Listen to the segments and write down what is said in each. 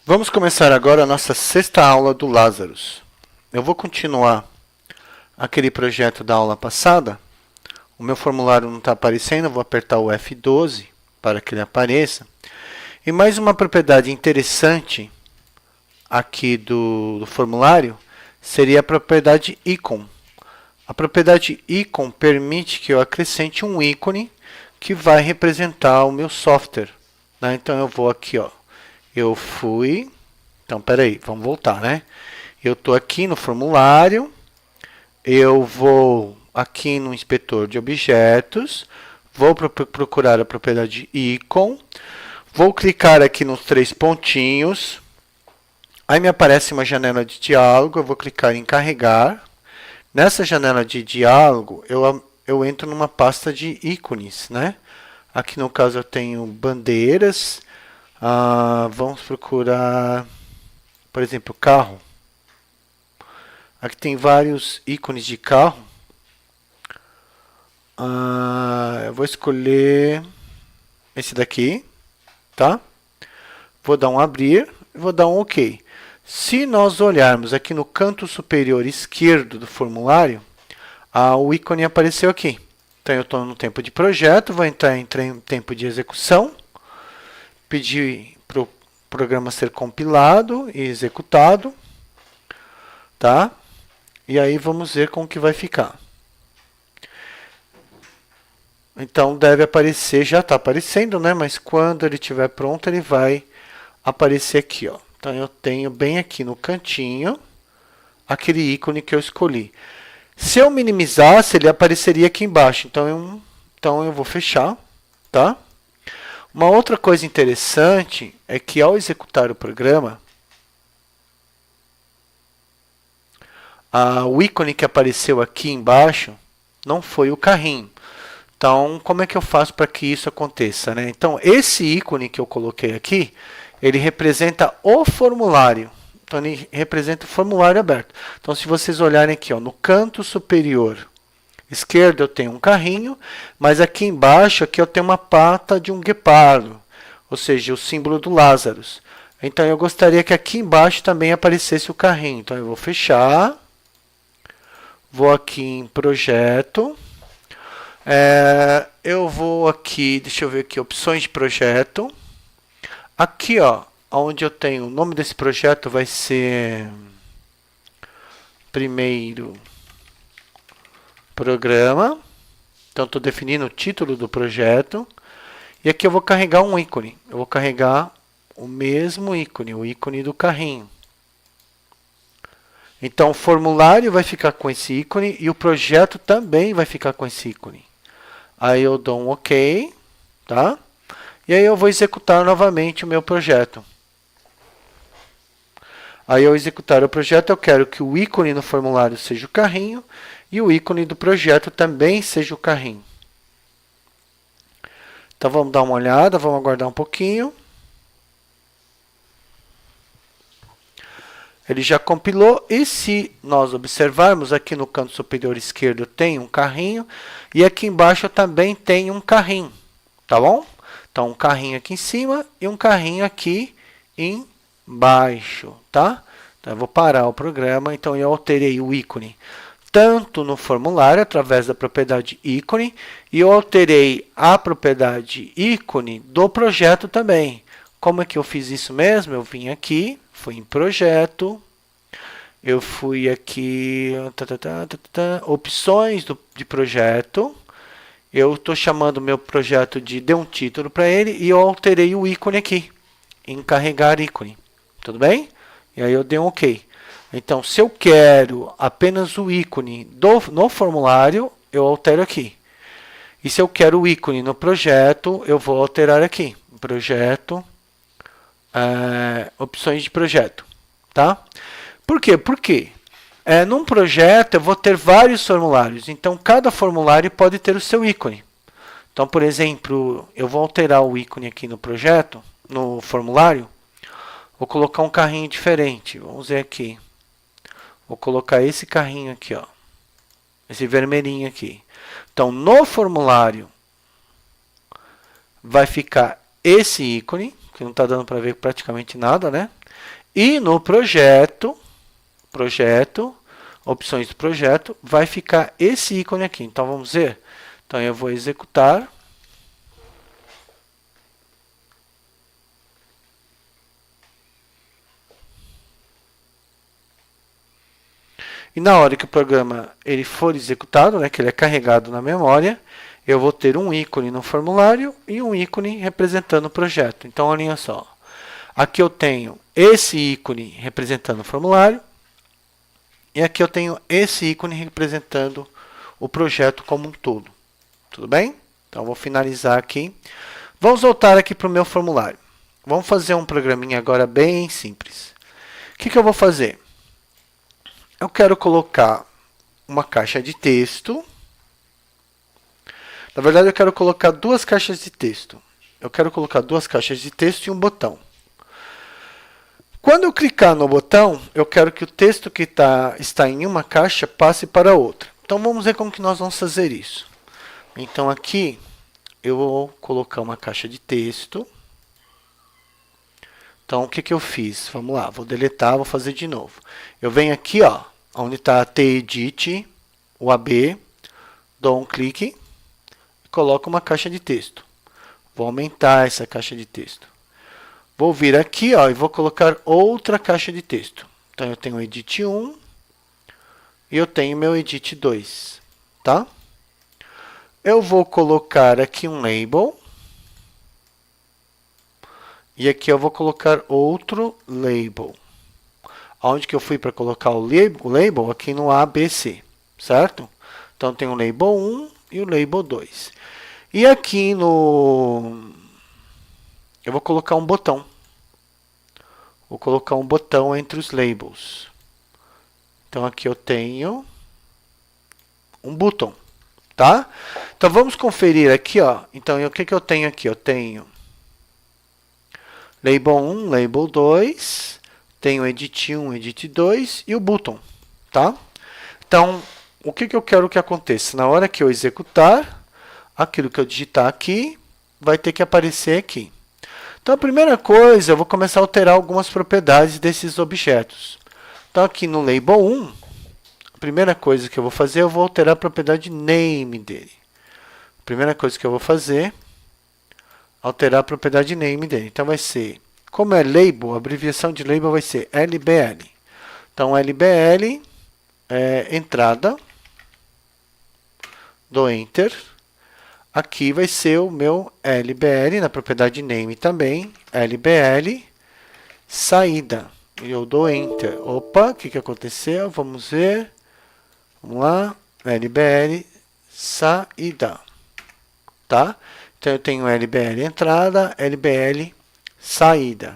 Vamos começar agora a nossa sexta aula do Lazarus. Eu vou continuar aquele projeto da aula passada. O meu formulário não está aparecendo, eu vou apertar o F12 para que ele apareça. E mais uma propriedade interessante aqui do formulário seria a propriedade icon. A propriedade icon permite que eu acrescente um ícone que vai representar o meu software. Né? Então eu vou aqui, ó. Eu fui. Então, peraí, vamos voltar, né? Eu estou aqui no formulário. Eu vou aqui no inspetor de objetos. Vou procurar a propriedade icon. Vou clicar aqui nos três pontinhos. Aí me aparece uma janela de diálogo. Eu vou clicar em carregar. Nessa janela de diálogo, eu entro numa pasta de ícones, né? Aqui no caso eu tenho bandeiras. Vamos procurar, por exemplo, carro. Aqui tem vários ícones de carro. Eu vou escolher esse daqui, tá? Vou dar um abrir e vou dar um OK. Se nós olharmos aqui no canto superior esquerdo do formulário, o ícone apareceu aqui. Então eu estou no tempo de projeto, vou entrar em tempo de execução, pedir para o programa ser compilado e executado, tá? E aí vamos ver como que vai ficar. Então deve aparecer, já está aparecendo, né? Mas quando ele estiver pronto, ele vai aparecer aqui, ó. Então eu tenho bem aqui no cantinho aquele ícone que eu escolhi. Se eu minimizasse, ele apareceria aqui embaixo. Então eu vou fechar, tá? Uma outra coisa interessante é que ao executar o programa, o ícone que apareceu aqui embaixo não foi o carrinho. Então, como é que eu faço para que isso aconteça, né? Então, esse ícone que eu coloquei aqui, ele representa o formulário. Então, ele representa o formulário aberto. Então, se vocês olharem aqui, ó, no canto superior esquerdo eu tenho um carrinho, mas aqui embaixo aqui eu tenho uma pata de um guepardo, ou seja, o símbolo do Lazarus. Então, eu gostaria que aqui embaixo também aparecesse o carrinho. Então, eu vou fechar. Vou aqui em projeto. Eu vou aqui, deixa eu ver aqui, opções de projeto. Aqui, ó, onde eu tenho o nome desse projeto vai ser primeiro programa. Então, estou definindo o título do projeto. E aqui eu vou carregar um ícone. Eu vou carregar o mesmo ícone, o ícone do carrinho. Então, o formulário vai ficar com esse ícone e o projeto também vai ficar com esse ícone. Aí eu dou um OK, tá? E aí eu vou executar novamente o meu projeto. Aí ao executar o projeto, eu quero que o ícone no formulário seja o carrinho e o ícone do projeto também seja o carrinho. Então vamos dar uma olhada, vamos aguardar um pouquinho. Ele já compilou e se nós observarmos aqui no canto superior esquerdo tem um carrinho e aqui embaixo também tem um carrinho, tá bom? Então um carrinho aqui em cima e um carrinho aqui embaixo, tá? Então eu vou parar o programa, então eu alterei o ícone tanto no formulário através da propriedade ícone e eu alterei a propriedade ícone do projeto também. Como é que eu fiz isso mesmo? Eu vim aqui, fui em projeto, eu fui aqui, opções de projeto, eu estou chamando meu projeto de dê um título para ele e eu alterei o ícone aqui, em carregar ícone, tudo bem? E aí eu dei um OK. Então, se eu quero apenas o ícone no formulário, eu altero aqui. E se eu quero o ícone no projeto, eu vou alterar aqui, projeto, opções de projeto, tá? Por quê? Porque num projeto eu vou ter vários formulários, então cada formulário pode ter o seu ícone. Então, por exemplo, eu vou alterar o ícone aqui no projeto, no formulário, vou colocar um carrinho diferente, vamos ver aqui. Vou colocar esse carrinho aqui, ó, esse vermelhinho aqui. Então, no formulário vai ficar esse ícone, que não está dando para ver praticamente nada, né? E no projeto, opções do projeto, vai ficar esse ícone aqui. Então, vamos ver. Então, eu vou executar. E na hora que o programa ele for executado, né, que ele é carregado na memória, eu vou ter um ícone no formulário e um ícone representando o projeto. Então, olha só. Aqui eu tenho esse ícone representando o formulário e aqui eu tenho esse ícone representando o projeto como um todo. Tudo bem? Então, vou finalizar aqui. Vamos voltar aqui para o meu formulário. Vamos fazer um programinha agora bem simples. O que eu vou fazer? Eu quero colocar uma caixa de texto. Na verdade, eu quero colocar duas caixas de texto. Eu quero colocar duas caixas de texto e um botão. Quando eu clicar no botão, eu quero que o texto que está em uma caixa passe para outra. Então, vamos ver como que nós vamos fazer isso. Então, aqui, eu vou colocar uma caixa de texto. Então, o que eu fiz? Vamos lá, vou deletar, vou fazer de novo. Eu venho aqui, ó, onde está TEdit, o AB, dou um clique e coloco uma caixa de texto. Vou aumentar essa caixa de texto. Vou vir aqui, ó, e vou colocar outra caixa de texto. Então, eu tenho o Edit 1 e eu tenho meu Edit 2, tá? Eu vou colocar aqui um label. E aqui eu vou colocar outro label. Onde que eu fui para colocar o label? Aqui no ABC, certo? Então, tem o label 1 e o label 2. E aqui no... eu vou colocar um botão. Vou colocar um botão entre os labels. Então, aqui eu tenho um botão, tá? Então, vamos conferir aqui, ó. Então, o que eu tenho aqui? Eu tenho label 1, label 2, tenho edit 1, edit 2 e o button, tá? Então, o que eu quero que aconteça? Na hora que eu executar, aquilo que eu digitar aqui, vai ter que aparecer aqui. Então, a primeira coisa, eu vou começar a alterar algumas propriedades desses objetos. Então, aqui no label 1, a primeira coisa que eu vou fazer, eu vou alterar a propriedade name dele. A primeira coisa que eu vou fazer, alterar a propriedade name dele. Então, vai ser, como é label, a abreviação de label vai ser LBL. Então, LBL é entrada, dou Enter. Aqui vai ser o meu LBL, na propriedade name também, LBL, saída. E eu dou Enter. Opa, o que aconteceu? Vamos ver. Vamos lá, LBL, saída. Tá? Então, eu tenho LBL entrada, LBL saída.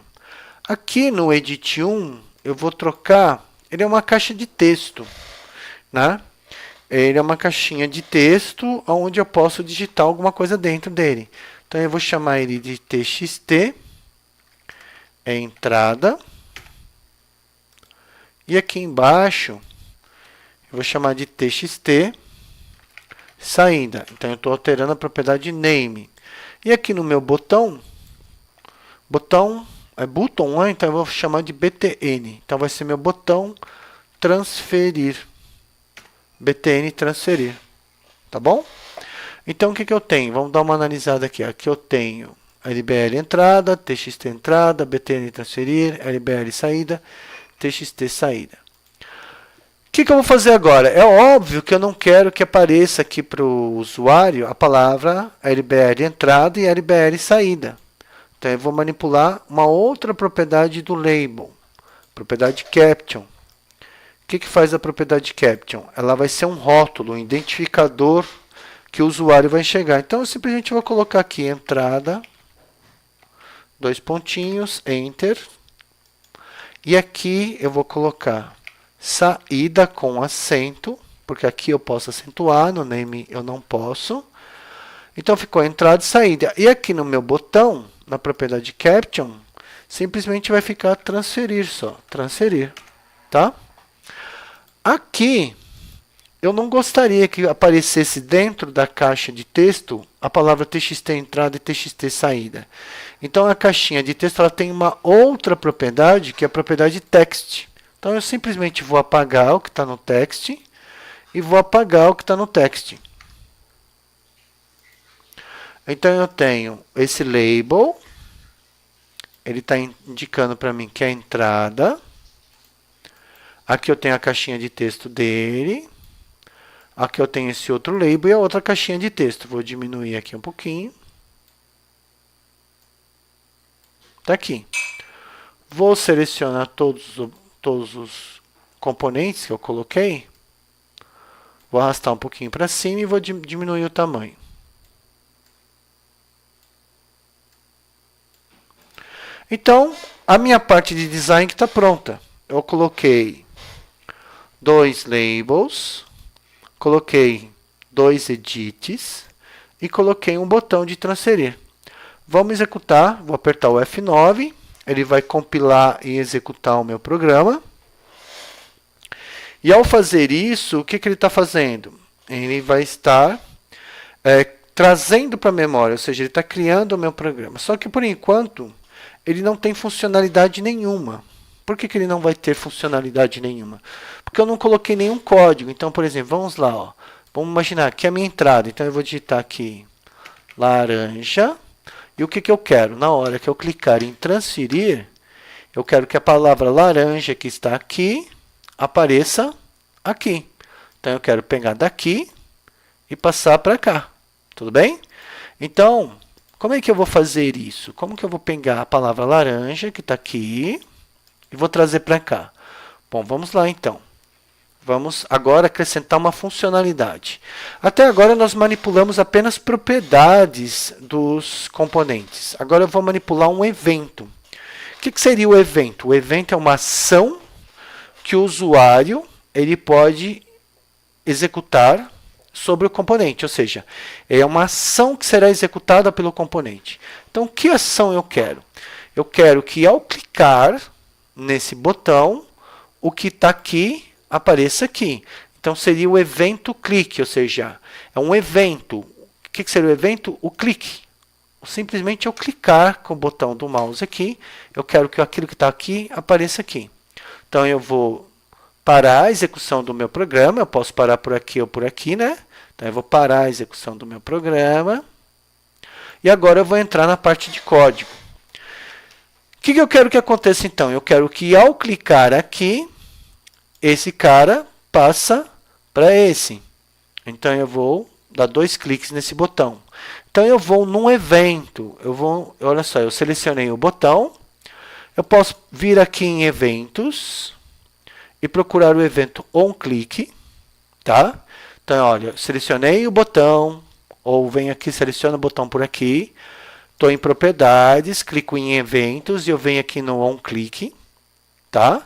Aqui no Edit 1, eu vou trocar, ele é uma caixa de texto, né? Ele é uma caixinha de texto onde eu posso digitar alguma coisa dentro dele. Então, eu vou chamar ele de TXT, entrada. E aqui embaixo, eu vou chamar de TXT, saída. Então, eu estou alterando a propriedade name. E aqui no meu botão é button, né? Então eu vou chamar de BTN. Então vai ser meu botão transferir. BTN transferir. Tá bom? Então o que eu tenho? Vamos dar uma analisada aqui. Aqui eu tenho LBL entrada, TXT entrada, BTN transferir, LBL saída, TXT saída. O que eu vou fazer agora? É óbvio que eu não quero que apareça aqui para o usuário a palavra LBL entrada e LBL saída. Então, eu vou manipular uma outra propriedade do label, propriedade caption. O que faz a propriedade caption? Ela vai ser um rótulo, um identificador que o usuário vai enxergar. Então, eu simplesmente vou colocar aqui entrada, dois pontinhos, Enter. E aqui eu vou colocar saída com acento, porque aqui eu posso acentuar, no name eu não posso. Então, ficou entrada e saída. E aqui no meu botão, na propriedade caption, simplesmente vai ficar transferir só, transferir, tá? Aqui, eu não gostaria que aparecesse dentro da caixa de texto a palavra txt entrada e txt saída. Então a caixinha de texto ela tem uma outra propriedade, que é a propriedade text. Então eu simplesmente vou apagar o que está no text e vou apagar o que está no text. Então eu tenho esse label, ele está indicando para mim que é a entrada. Aqui eu tenho a caixinha de texto dele. Aqui eu tenho esse outro label e a outra caixinha de texto. Vou diminuir aqui um pouquinho. Está aqui. Vou selecionar todos os componentes que eu coloquei. Vou arrastar um pouquinho para cima e vou diminuir o tamanho. Então, a minha parte de design está pronta. Eu coloquei 2 labels, coloquei 2 edits e coloquei um botão de transferir. Vamos executar, vou apertar o F9, ele vai compilar e executar o meu programa. E ao fazer isso, o que ele está fazendo? Ele vai estar trazendo para a memória, ou seja, ele está criando o meu programa. Só que por enquanto, ele não tem funcionalidade nenhuma. Por que ele não vai ter funcionalidade nenhuma? Porque eu não coloquei nenhum código. Então, por exemplo, vamos lá. Ó. Vamos imaginar que é a minha entrada. Então, eu vou digitar aqui laranja. E o que eu quero? Na hora que eu clicar em transferir, eu quero que a palavra laranja que está aqui apareça aqui. Então, eu quero pegar daqui e passar para cá. Tudo bem? Então, como é que eu vou fazer isso? Como que eu vou pegar a palavra laranja que está aqui e vou trazer para cá? Bom, vamos lá então. Vamos agora acrescentar uma funcionalidade. Até agora nós manipulamos apenas propriedades dos componentes. Agora eu vou manipular um evento. O que seria o evento? O evento é uma ação que o usuário ele pode executar sobre o componente, ou seja, é uma ação que será executada pelo componente. Então, que ação eu quero? Eu quero que ao clicar nesse botão, o que está aqui apareça aqui. Então, seria o evento clique, ou seja, é um evento. O que seria o evento? O clique. Simplesmente eu clicar com o botão do mouse aqui, eu quero que aquilo que está aqui apareça aqui. Então, eu vou parar a execução do meu programa. Eu posso parar por aqui ou por aqui, né? Então, eu vou parar a execução do meu programa. E agora eu vou entrar na parte de código. O que eu quero que aconteça, então? Eu quero que, ao clicar aqui, esse cara passa para esse. Então, eu vou dar 2 cliques nesse botão. Então, eu vou num evento. Olha só, eu selecionei o botão. Eu posso vir aqui em eventos e procurar o evento onClick, tá? Então, olha, eu selecionei o botão, ou venho aqui, seleciono o botão por aqui, estou em propriedades, clico em eventos e eu venho aqui no onClick, tá?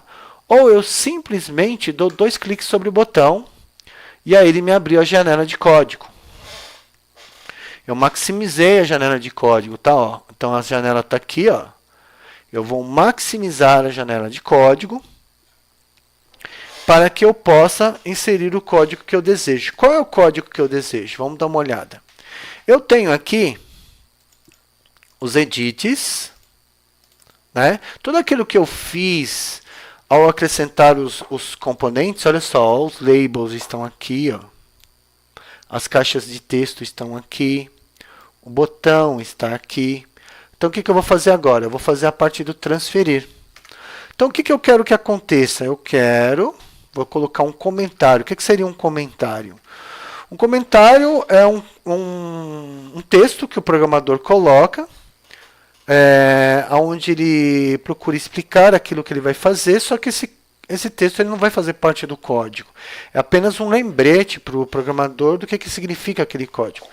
Ou eu simplesmente dou 2 cliques sobre o botão e aí ele me abriu a janela de código. Eu maximizei a janela de código, tá? Ó, então a janela está aqui, ó. Eu vou maximizar a janela de código para que eu possa inserir o código que eu desejo. Qual é o código que eu desejo? Vamos dar uma olhada. Eu tenho aqui os edits, né? Tudo aquilo que eu fiz ao acrescentar os componentes, olha só, os labels estão aqui, ó. As caixas de texto estão aqui, o botão está aqui. Então, o que eu vou fazer agora? Eu vou fazer a parte do transferir. Então, o que eu quero que aconteça? Vou colocar um comentário. O que seria um comentário? Um comentário é um texto que o programador coloca, onde ele procura explicar aquilo que ele vai fazer, só que esse texto ele não vai fazer parte do código. É apenas um lembrete para o programador do que significa aquele código.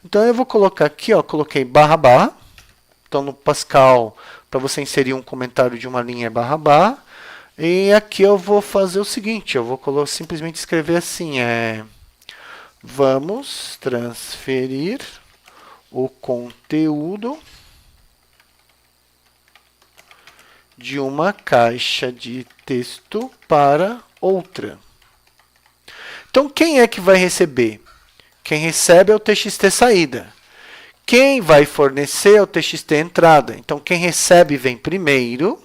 Então, eu vou colocar aqui, ó, coloquei barra barra. Então, no Pascal, para você inserir um comentário de uma linha é barra barra. E aqui eu vou fazer o seguinte, eu vou simplesmente escrever assim, vamos transferir o conteúdo de uma caixa de texto para outra. Então, quem é que vai receber? Quem recebe é o TXT saída. Quem vai fornecer é o TXT entrada. Então, quem recebe vem primeiro,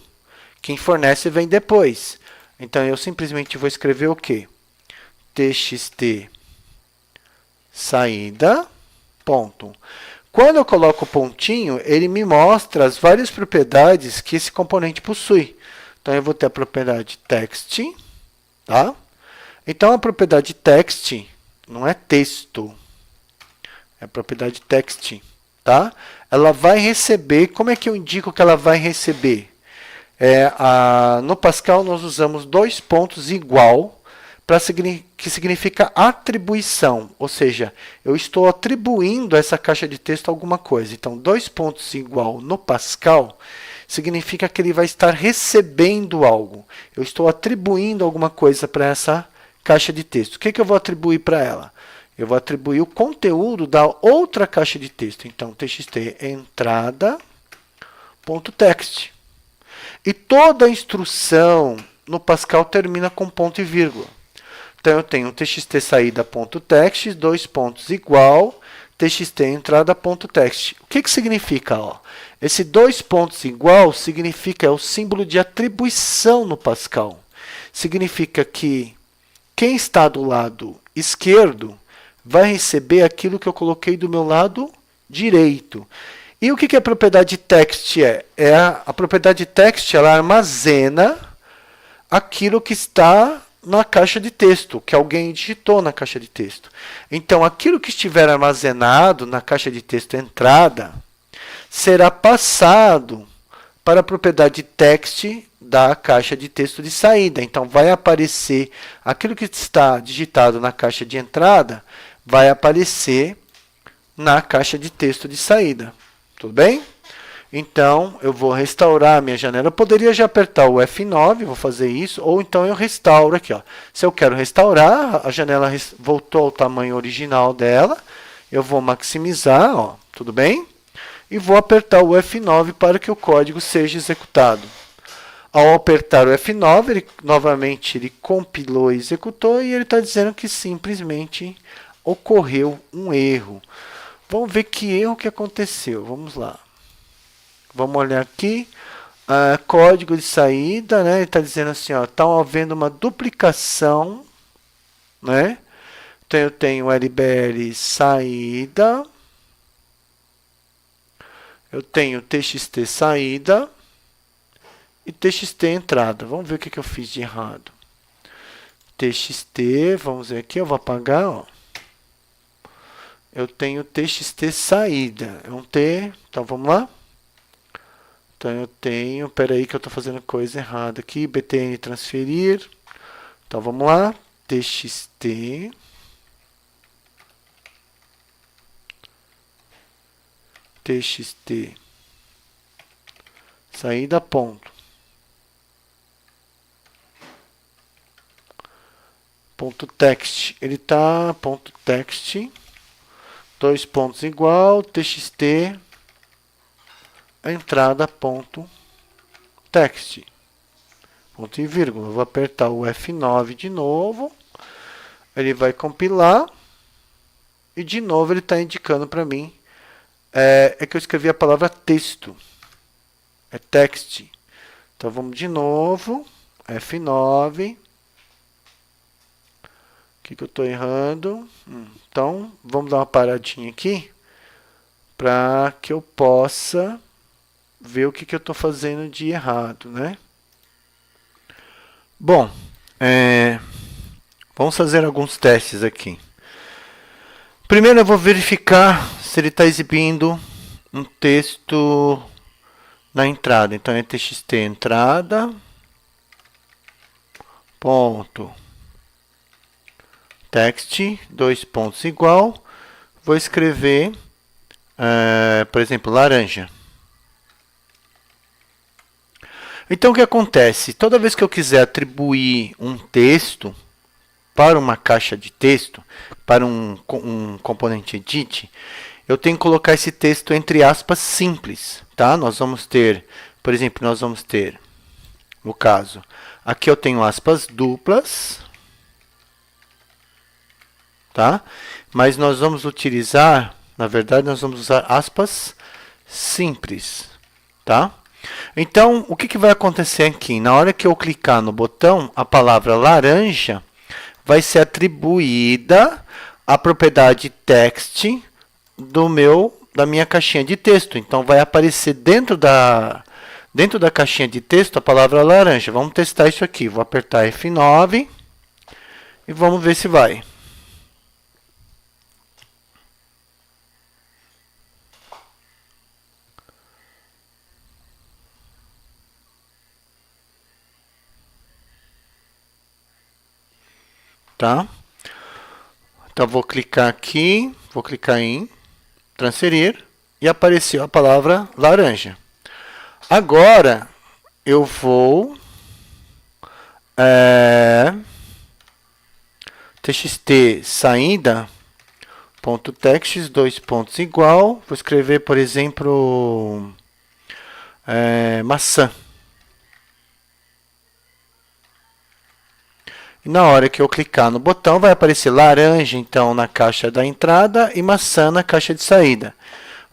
quem fornece vem depois. Então, eu simplesmente vou escrever o quê? TXT saída, ponto. Quando eu coloco o pontinho, ele me mostra as várias propriedades que esse componente possui. Então, eu vou ter a propriedade text, tá? Então, a propriedade text não é texto, é a propriedade text, tá? Ela vai receber, como é que eu indico que ela vai receber? No Pascal, nós usamos dois pontos igual, que significa atribuição, ou seja, eu estou atribuindo a essa caixa de texto alguma coisa. Então, dois pontos igual no Pascal significa que ele vai estar recebendo algo. Eu estou atribuindo alguma coisa para essa caixa de texto. O que eu vou atribuir para ela? Eu vou atribuir o conteúdo da outra caixa de texto. Então, txt entrada.text. E toda a instrução no Pascal termina com ponto e vírgula. Então, eu tenho txt saída.text, dois pontos igual, txt entrada.text. O que significa? Ó? Esse dois pontos igual significa, é o símbolo de atribuição no Pascal. Significa que quem está do lado esquerdo vai receber aquilo que eu coloquei do meu lado direito. E o que a propriedade text é? A propriedade text, ela armazena aquilo que está na caixa de texto, que alguém digitou na caixa de texto. Então, aquilo que estiver armazenado na caixa de texto entrada será passado para a propriedade text da caixa de texto de saída. Então, vai aparecer aquilo que está digitado na caixa de entrada, vai aparecer na caixa de texto de saída. Tudo bem? Então, eu vou restaurar a minha janela. Eu poderia já apertar o F9, vou fazer isso, ou então eu restauro aqui. Ó. Se eu quero restaurar, a janela voltou ao tamanho original dela. Eu vou maximizar, ó, tudo bem? E vou apertar o F9 para que o código seja executado. Ao apertar o F9, novamente ele compilou e executou, e ele está dizendo que simplesmente ocorreu um erro. Vamos ver que erro que aconteceu. Vamos lá. Vamos olhar aqui. Código de saída, né? Ele está dizendo assim, está havendo uma duplicação, né? Então, eu tenho LBL saída. Eu tenho txt saída e txt entrada. Vamos ver o que eu fiz de errado. Txt, vamos ver aqui, eu vou apagar, ó. Eu tenho txt saída, é um T, então vamos lá. Então eu tenho, espera aí que eu estou fazendo coisa errada aqui, btn transferir. Então vamos lá, txt saída ponto. Ponto text, ele está ponto text, dois pontos igual, txt entrada ponto text, ponto e vírgula. Eu vou apertar o F9 de novo, ele vai compilar e de novo ele está indicando para mim que eu escrevi a palavra texto, é text. Então vamos de novo, F9. O que eu estou errando? Então, vamos dar uma paradinha aqui para que eu possa ver o que eu estou fazendo de errado, né? Bom, vamos fazer alguns testes aqui. Primeiro eu vou verificar se ele está exibindo um texto na entrada. Então, é txt entrada, ponto. Text, dois pontos igual, vou escrever, por exemplo, laranja. Então, o que acontece? Toda vez que eu quiser atribuir um texto para uma caixa de texto, para um componente edit, eu tenho que colocar esse texto entre aspas simples. Tá? Nós vamos ter, por exemplo, no caso, aqui eu tenho aspas duplas. tá? Mas nós vamos utilizar, na verdade, nós vamos usar aspas simples, tá? Então, o que vai acontecer aqui? Na hora que eu clicar no botão, a palavra laranja vai ser atribuída à propriedade text da minha caixinha de texto. Então, vai aparecer dentro da caixinha de texto a palavra laranja. Vamos testar isso aqui. Vou apertar F9 e vamos ver se vai. Tá? Então, vou clicar aqui, vou clicar em transferir e apareceu a palavra laranja. Agora, eu vou txt saída ponto text, dois pontos igual, vou escrever, por exemplo, maçã. E na hora que eu clicar no botão, vai aparecer laranja, então, na caixa da entrada e maçã na caixa de saída.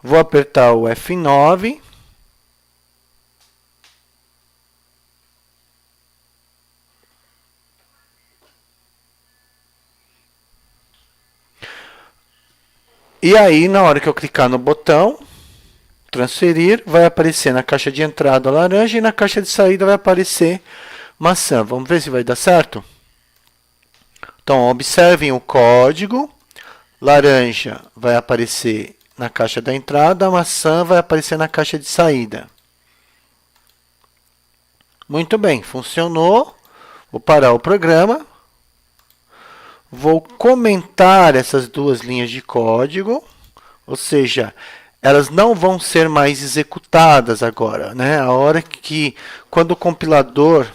Vou apertar o F9. E aí, na hora que eu clicar no botão, transferir, vai aparecer na caixa de entrada laranja e na caixa de saída vai aparecer maçã. Vamos ver se vai dar certo? Então, observem o código. Laranja vai aparecer na caixa da entrada, maçã vai aparecer na caixa de saída. Muito bem, funcionou. Vou parar o programa. Vou comentar essas duas linhas de código, ou seja, elas não vão ser mais executadas agora, né? A hora que, quando o compilador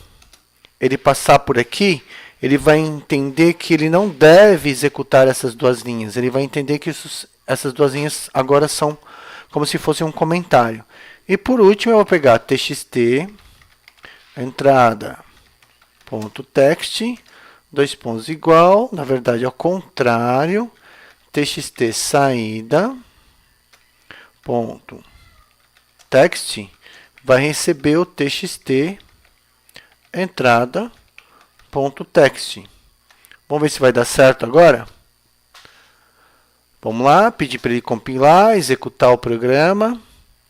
ele passar por aqui, ele vai entender que ele não deve executar essas duas linhas. Ele vai entender que essas duas linhas agora são como se fosse um comentário. E por último, eu vou pegar txt entrada ponto text, dois pontos igual, na verdade ao contrário, txt saída ponto text vai receber o txt entrada ponto text. Vamos ver se vai dar certo agora? Vamos lá, pedir para ele compilar, executar o programa.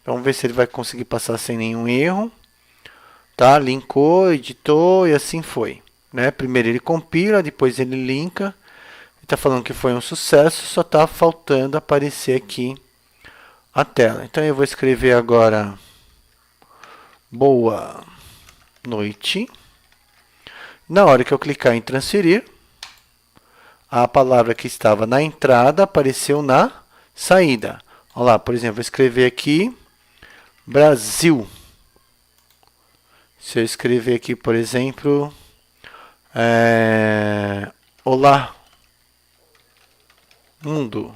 Vamos ver se ele vai conseguir passar sem nenhum erro. Tá? Linkou, editou e assim foi. Né? Primeiro ele compila, depois ele linka. Está falando que foi um sucesso, só está faltando aparecer aqui a tela. Então eu vou escrever agora boa noite. Na hora que eu clicar em transferir, a palavra que estava na entrada apareceu na saída. Olha lá, por exemplo, vou escrever aqui Brasil. Se eu escrever aqui, por exemplo, olá, mundo.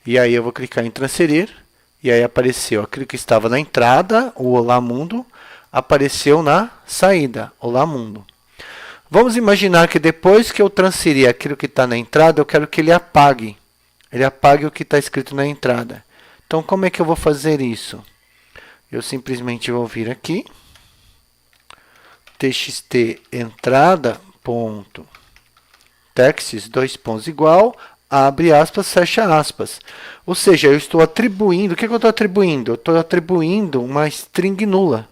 E aí eu vou clicar em transferir. E aí apareceu aquilo que estava na entrada, o olá, mundo, apareceu na saída, olá, mundo. Vamos imaginar que depois que eu transferir aquilo que está na entrada, eu quero que ele apague. Ele apague o que está escrito na entrada. Então, como é que eu vou fazer isso? Eu simplesmente vou vir aqui. Txt entrada ponto text, dois pontos igual, abre aspas, fecha aspas. Ou seja, eu estou atribuindo, o que eu estou atribuindo? Eu estou atribuindo uma string nula.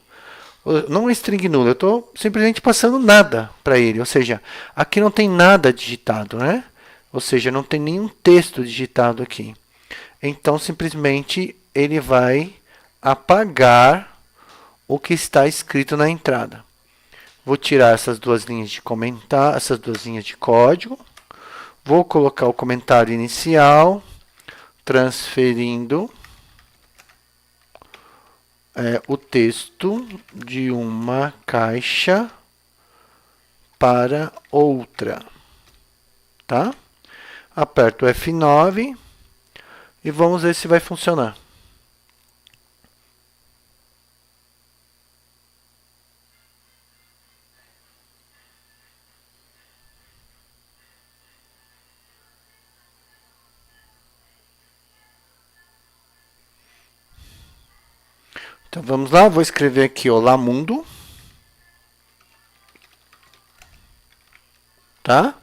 Não uma string nula, eu estou simplesmente passando nada para ele. Ou seja, aqui não tem nada digitado, né? Ou seja, não tem nenhum texto digitado aqui. Então, simplesmente, ele vai apagar o que está escrito na entrada. Vou tirar essas duas linhas de comentar, essas duas linhas de código. Vou colocar o comentário inicial, transferindo o texto de uma caixa para outra. Tá? Aperto o F9 e vamos ver se vai funcionar. Então vamos lá, vou escrever aqui Olá Mundo. Tá?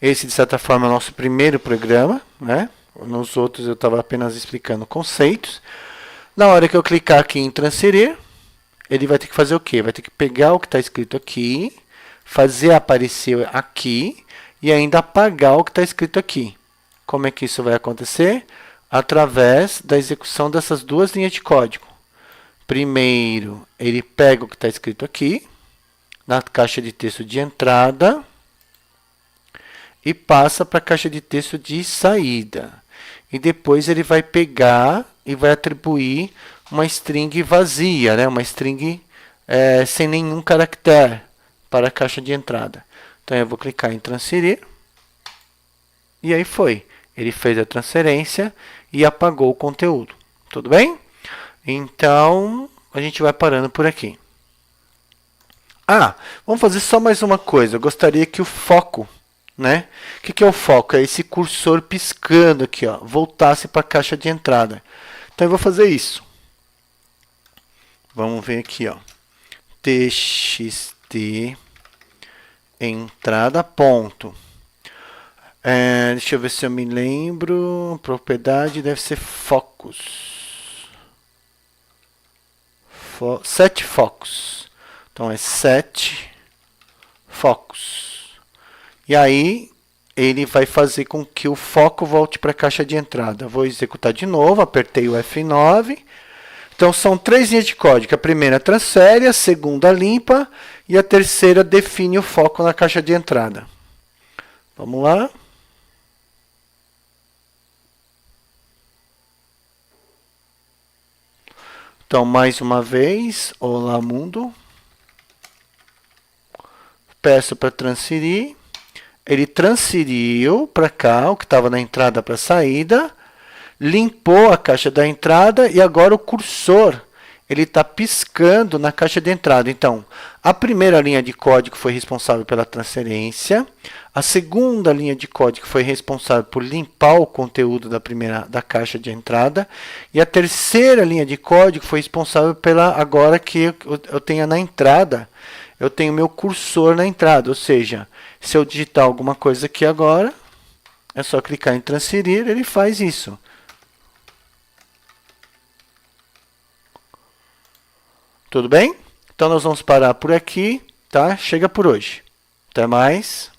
Esse, de certa forma, é o nosso primeiro programa, né? Nos outros eu estava apenas explicando conceitos. Na hora que eu clicar aqui em transferir, ele vai ter que fazer o quê? Vai ter que pegar o que está escrito aqui, fazer aparecer aqui e ainda apagar o que está escrito aqui. Como é que isso vai acontecer? Através da execução dessas duas linhas de código. Primeiro, ele pega o que está escrito aqui, na caixa de texto de entrada, e passa para a caixa de texto de saída. E depois ele vai pegar e vai atribuir uma string vazia, né? Uma string sem nenhum caractere para a caixa de entrada. Então eu vou clicar em transferir. E aí foi. Ele fez a transferência e apagou o conteúdo. Tudo bem? Então a gente vai parando por aqui. Vamos fazer só mais uma coisa. Eu gostaria que o foco, né? O que é o foco? É esse cursor piscando aqui, ó, voltasse para a caixa de entrada. Então eu vou fazer isso. Vamos ver aqui, ó. txt entrada ponto. Deixa eu ver se eu me lembro. Propriedade deve ser focus. Set focus. Então é set focus. E aí ele vai fazer com que o foco volte para a caixa de entrada. Vou executar de novo, apertei o F9. Então são 3 linhas de código. A primeira transfere, a segunda limpa e a terceira define o foco na caixa de entrada. Vamos lá. Então, mais uma vez, Olá Mundo. Peço para transferir. Ele transferiu para cá, o que estava na entrada para a saída. Limpou a caixa da entrada e agora o cursor ele está piscando na caixa de entrada. Então, a primeira linha de código foi responsável pela transferência. A segunda linha de código foi responsável por limpar o conteúdo da caixa de entrada. E a terceira linha de código foi responsável pela, agora que eu tenho na entrada, eu tenho meu cursor na entrada. Ou seja, se eu digitar alguma coisa aqui agora, é só clicar em transferir, ele faz isso. Tudo bem? Então nós vamos parar por aqui, tá? Chega por hoje. Até mais.